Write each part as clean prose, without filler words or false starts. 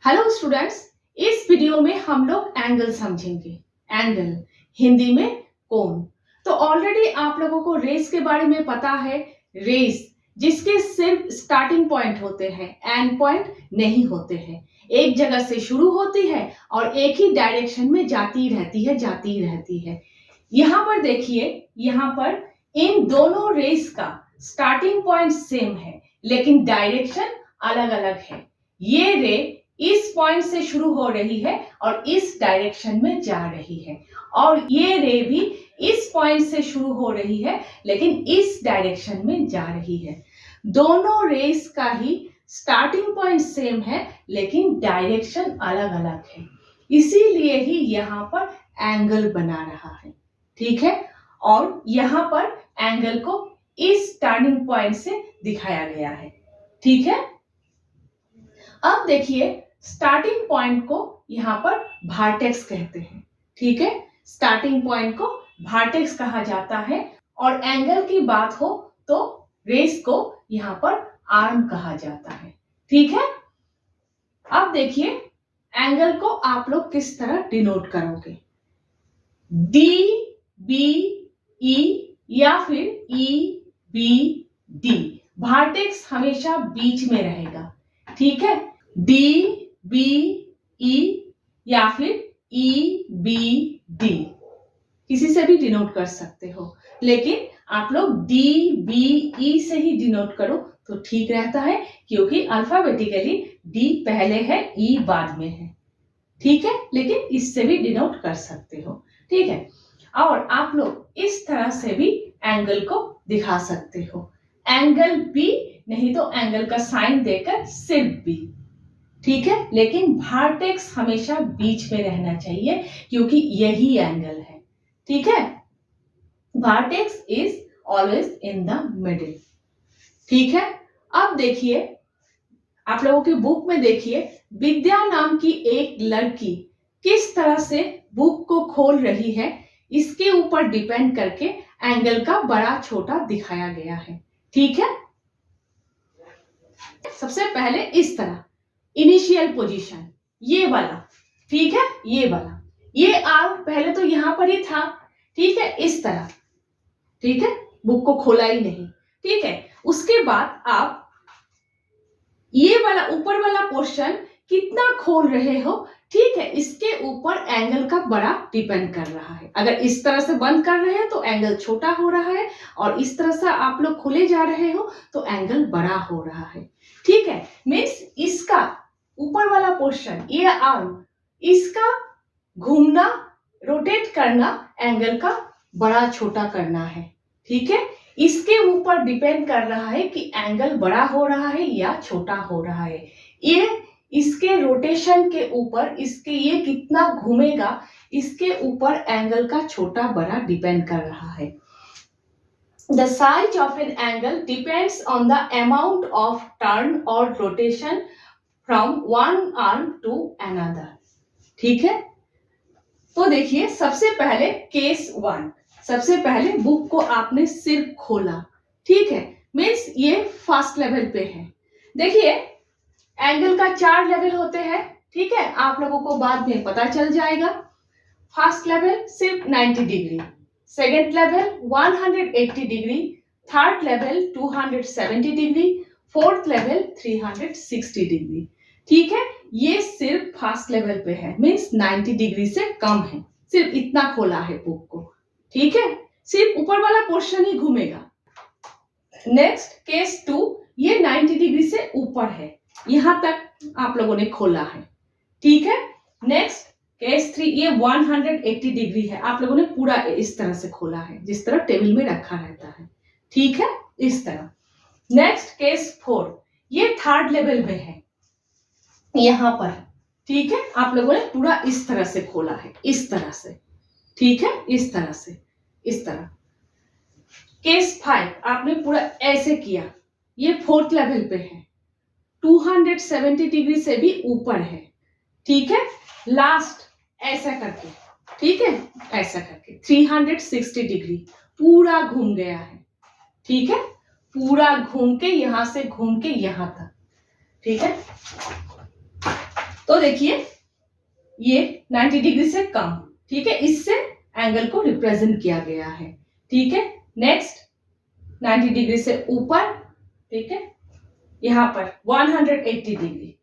Hello students, इस video में हम लोग एंगल समझेंगे। एंगल हिंदी में कोण। तो ऑलरेडी आप लोगों को रेस के बारे में पता है। रेस जिसके सिर्फ स्टार्टिंग पॉइंट होते हैं, एंड पॉइंट नहीं होते हैं। एक जगह से शुरू होती है और एक ही डायरेक्शन में जाती रहती है। यहाँ पर देखिए, यहाँ पर इन दोनों रेस का स्टार्टिंग पॉइंट सेम है लेकिन डायरेक्शन अलग अलग है। ये रे इस पॉइंट से शुरू हो रही है और इस डायरेक्शन में जा रही है, और ये रे भी इस पॉइंट से शुरू हो रही है लेकिन इस डायरेक्शन में जा रही है। दोनों रेस का ही स्टार्टिंग पॉइंट सेम है लेकिन डायरेक्शन अलग अलग है, इसीलिए ही यहाँ पर एंगल बना रहा है। ठीक है, और यहाँ पर एंगल को इस टर्निंग पॉइंट से दिखाया गया है। ठीक है, अब देखिए, स्टार्टिंग पॉइंट को यहाँ पर वर्टेक्स कहते हैं। ठीक है, स्टार्टिंग पॉइंट को वर्टेक्स कहा जाता है, और एंगल की बात हो तो रेस को यहाँ पर आर्म कहा जाता है। ठीक है, अब देखिए एंगल को आप लोग किस तरह डिनोट करोगे। डी बी ई या फिर ई बी डी। वर्टेक्स हमेशा बीच में रहेगा। ठीक है, डी बी ई या फिर ई बी डी, किसी से भी डिनोट कर सकते हो, लेकिन आप लोग डी बी ई से ही डिनोट करो तो ठीक रहता है, क्योंकि अल्फाबेटिकली डी पहले है, ई बाद में है। ठीक है, लेकिन इससे भी डिनोट कर सकते हो। ठीक है, और आप लोग इस तरह से भी एंगल को दिखा सकते हो। एंगल बी, नहीं तो एंगल का साइन देकर सिर्फ बी। ठीक है, लेकिन वर्टेक्स हमेशा बीच में रहना चाहिए क्योंकि यही एंगल है। ठीक है, vertex is always in the middle. ठीक है, अब देखिए, आप लोगों की बुक में देखिए, विद्या नाम की एक लड़की किस तरह से बुक को खोल रही है, इसके ऊपर डिपेंड करके एंगल का बड़ा छोटा दिखाया गया है। ठीक है, सबसे पहले इस तरह इनिशियल पोजीशन, ये वाला। ठीक है, ये वाला, ये आर्म पहले तो यहां पर ही था। ठीक है, इस तरह। ठीक है, बुक को खोला ही नहीं। ठीक है, उसके बाद आप ये वाला ऊपर वाला पोर्शन कितना खोल रहे हो। ठीक है, इसके ऊपर एंगल का बड़ा डिपेंड कर रहा है। अगर इस तरह से बंद कर रहे हैं तो एंगल छोटा हो रहा है, और इस तरह से आप लोग खुले जा रहे हो तो एंगल बड़ा हो रहा है। ठीक है, मीन्स इसका ऊपर वाला पोर्शन, ये आर्म, इसका घूमना, रोटेट करना एंगल का बड़ा छोटा करना है। ठीक है, इसके ऊपर डिपेंड कर रहा है कि एंगल बड़ा हो रहा है या छोटा हो रहा है। ये इसके रोटेशन के ऊपर, इसके ये कितना घूमेगा, इसके ऊपर एंगल का छोटा बड़ा डिपेंड कर रहा है। The size of an angle depends on the amount of turn or rotation from one arm to another. ठीक है, तो देखिए, सबसे पहले केस 1, सबसे पहले बुक को आपने सिर्फ खोला। ठीक है, मीन्स ये फर्स्ट लेवल पे है। देखिए, एंगल का 4 लेवल होते हैं। ठीक है, आप लोगों को बाद में पता चल जाएगा। फर्स्ट लेवल सिर्फ 90 degree, second level 180 degree, third level 270 degree, fourth level 360 degree. ठीक है, ये सिर्फ फर्स्ट लेवल पे है, मीन्स 90 डिग्री से कम है। सिर्फ इतना खोला है बुक को। ठीक है, सिर्फ ऊपर वाला पोर्शन ही घूमेगा। नेक्स्ट केस 2, ये 90 डिग्री से ऊपर है, यहां तक आप लोगों ने खोला है। ठीक है, नेक्स्ट केस 3, ये 180 डिग्री है, आप लोगों ने पूरा इस तरह से खोला है, जिस तरह टेबल में रखा रहता है। ठीक है, इस तरह। नेक्स्ट केस 4, ये थर्ड लेवल में है, यहां पर। ठीक है, आप लोगों ने पूरा इस तरह से खोला है, इस तरह से। ठीक है, इस तरह से, इस तरह। केस 5, आपने पूरा ऐसे किया, ये फोर्थ लेवल पे है, 270 डिग्री से भी ऊपर है। ठीक है, लास्ट ऐसा करके, ठीक है, ऐसा करके 360 डिग्री पूरा घूम गया है। ठीक है, पूरा घूम के, यहां से घूम के यहां तक। ठीक है, तो तो देखिए ये 90 डिग्री से कम, ठीक है, इससे एंगल को रिप्रेजेंट किया गया है, ठीक है। नेक्स्ट 90 डिग्री से ऊपर, ठीक है, यहां पर 180 डिग्री,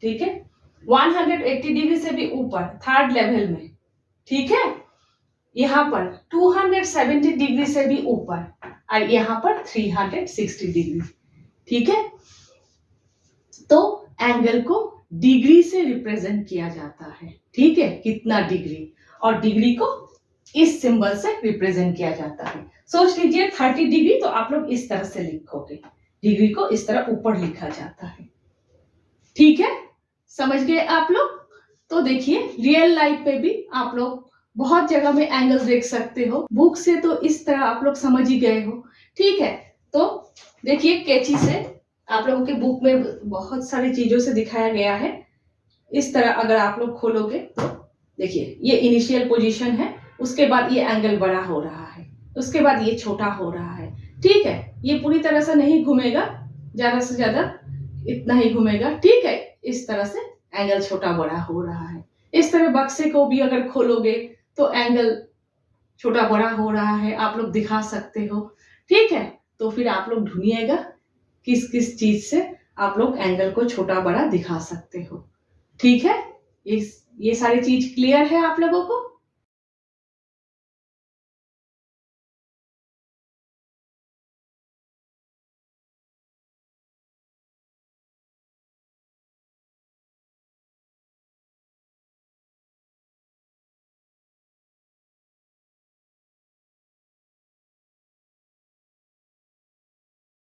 ठीक है, 180 डिग्री से भी ऊपर थर्ड लेवल में, ठीक है, यहां पर 270 डिग्री से भी ऊपर और यहां पर 360 डिग्री, ठीक है। तो एंगल को डिग्री से रिप्रेजेंट किया जाता है, ठीक है, कितना डिग्री, और डिग्री को इस सिंबल से रिप्रेजेंट किया जाता है। सोच लीजिए 30 डिग्री, तो आप लोग इस तरह से लिखोगे, डिग्री को इस तरह ऊपर लिखा जाता है, ठीक है, समझ गए आप लोग। तो देखिए रियल लाइफ पे भी आप लोग बहुत जगह में एंगल्स देख सकते हो, बुक से तो इस तरह आप लोग समझ ही गए हो, ठीक है। तो देखिए कैंची से आप लोगों के बुक में बहुत सारी चीजों से दिखाया गया है, इस तरह अगर आप लोग खोलोगे तो देखिए ये इनिशियल पोजीशन है, उसके बाद ये एंगल बड़ा हो रहा है, उसके बाद ये छोटा हो रहा है, ठीक है, ये पूरी तरह से नहीं घूमेगा, ज्यादा से ज्यादा इतना ही घूमेगा, ठीक है, इस तरह से एंगल छोटा बड़ा हो रहा है। इस तरह बक्से को भी अगर खोलोगे तो एंगल छोटा बड़ा हो रहा है, आप लोग दिखा सकते हो, ठीक है। तो फिर आप लोग ढूंढिएगा किस किस चीज से आप लोग एंगल को छोटा बड़ा दिखा सकते हो, ठीक है। ये सारी चीज क्लियर है आप लोगों को।